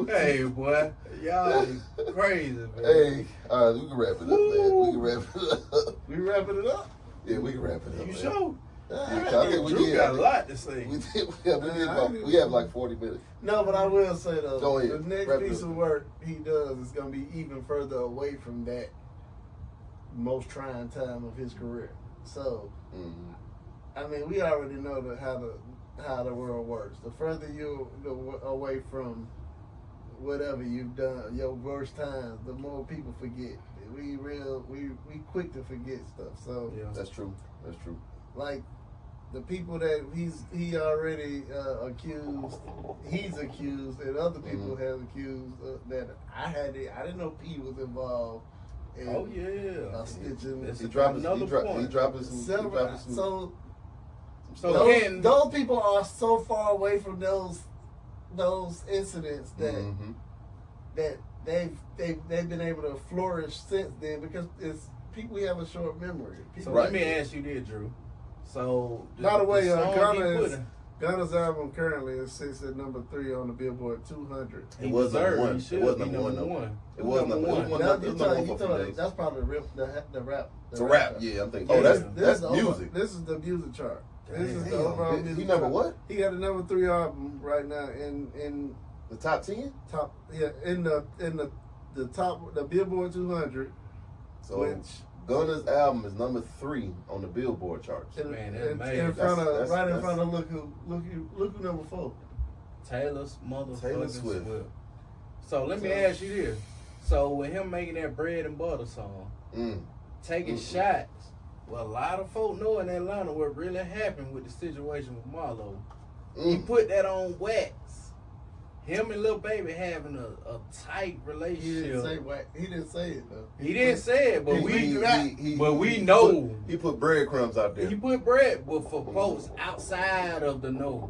Hey, boy, y'all is crazy, man.
Hey, all right, we can wrap it up, man. We can wrap it up.
We wrapping it up?
Yeah, we can wrap it up.
You
man.
sure?
I think we
Drew
did.
got a lot to say.
We have like 40 minutes.
No, but I will say though,
Go ahead.
the next
Wrap it
piece
up.
of work he does is going to be even further away from that most trying time of his career. So, I mean, we already know how the world works. The further you go away from whatever you've done, your worst times, the more people forget. We quick to forget stuff. So
Yeah.
That's true. That's true.
like the people that he already he's accused, and other people have accused that I didn't know P was involved. In,
Oh yeah.
snitching.
That's
He dropping
another point.
he dropping some.
So
So
those people are so far away from those incidents that
Mhm.
that they've been able to flourish since then because it's people have a short memory.
So
People,
let me ask you this, Drew. So
by the way,
song he put in-
Gunna's album currently sits at number 3 on the Billboard 200.
he
It was number
deserved.
one.
He
It
should
was
be
number one,
number
though.
one.
It was number one.
Now,
It was number one for a few days.
that's probably the rap.
The rap, yeah, I'm thinking.
Yeah.
Oh,
This
that's
is the
music.
This is the music chart. This is the
Damn.
overall
He
music
number
chart.
what?
He got a number 3 album right now in
The top 10.
top in the top the Billboard 200.
So
Which-
Gunna's album is number 3 on the Billboard charts.
Man, that's
in
amazing.
front of
That's-
right in
that's-
front of look who number 4.
Taylor's motherfucking
Taylor Swift.
So let me ask you this. So with him making that bread and butter song, taking shots, well, a lot of folk know in Atlanta what really happened with the situation with Marlo. He put that on wax. Him and Lil Baby having a tight
He
relationship.
didn't say what. He didn't say it though.
He didn't say it, but we
he
know.
He put breadcrumbs out there.
He put bread, but for folks outside of the know,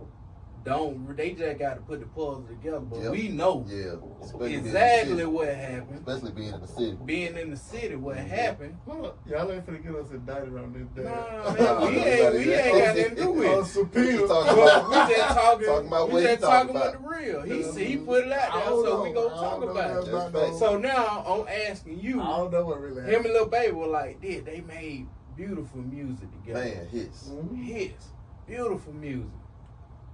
they just got to put the puzzle together. But
Yep.
we know
Yeah, especially
exactly
being in the
what happened.
city. Especially being in the city.
Being in the city, what happened?
Hold up. Y'all ain't finna get us indicted on this day.
Nah, man, we ain't got nothing to do with
Oh,
it.
subpoena.
Talking
But we just
Talking about
we
what he
just
talking
talking
about.
with the real. He put it out there, so we gonna talk about it.
That's facts.
So now I'm asking you,
I don't know what really
him
happened.
and Lil Baby were like, they made beautiful music together.
Man, hits.
Mhm.
Hits, beautiful music.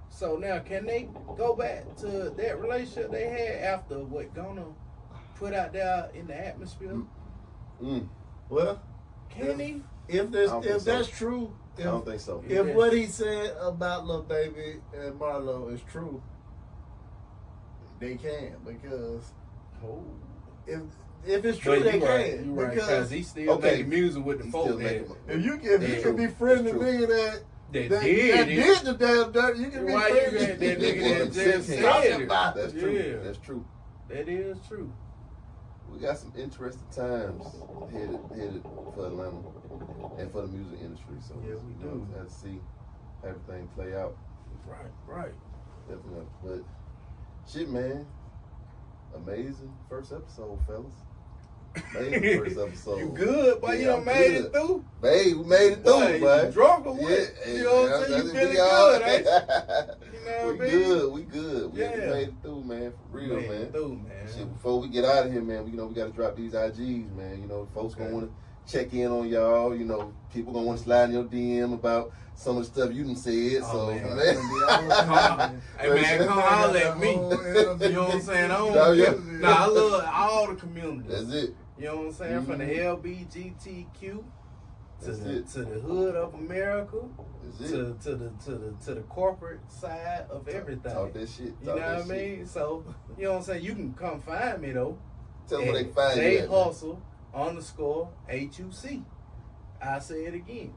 So now, can they go back to that relationship they had after what Gunna put out there in the atmosphere?
Well,
can he?
If that's true,
I don't think so.
If what he said about Lil Baby and Marlo is true, they can, because if it's true, they can.
Because he's still making music with the folk.
If you can be friends with a nigga that did the damn dirt, you can be friends with
that nigga that just
said it.
That's true. That's true.
That is true.
We got some interesting times headed for Atlanta and for the music industry. So
yeah, we do.
Have to see everything play out.
Right.
Definitely. But shit, man. Amazing first episode, fellas. Amazing first episode.
You good, boy? You done made it through?
Babe, we made it through, boy.
You drunk or what?
Yeah,
you know what I'm saying? You feeling good, ain't you? You know what I mean?
We good. We made it through, man. For real, man.
Made it through, man.
Shit, before we get out of here, man, we got to drop these IGs, man. You know, folks gonna want to check in on y'all. You know, people gonna want to slide in your DM about some of the stuff you done said.
Hey, man, come holler at me. You know what I'm saying? I love all the communities.
That's it.
You know what I'm saying? From the LBGTQ to the hood of America, to the corporate side of everything.
Talk that shit.
You know what I mean? So, you know what I'm saying? You can come find me though.
Tell them where they find you at,
Hustle _HUC. I say it again.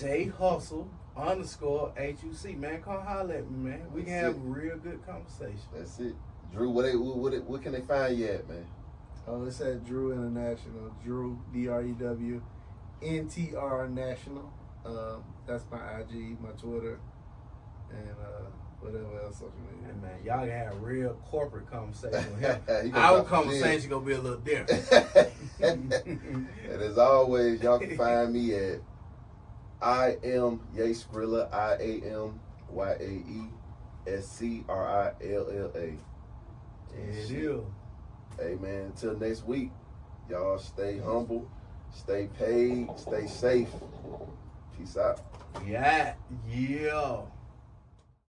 J Hustle _HUC. Man, come holler at me, man. We can have a real good conversation.
That's it. Drew, what can they find you at, man?
Oh, it's at Drew International. Drew, DREW, NTR National. That's my IG, my Twitter, and whatever else social media.
Hey man, y'all can have real corporate conversation with him. Our conversation gonna be a little different.
And as always, y'all can find me at I am Ye Skrilla, IAMYAESCRILLA.
It is.
Hey man, until next week, y'all stay humble, stay paid, stay safe. Peace out.
Yeah.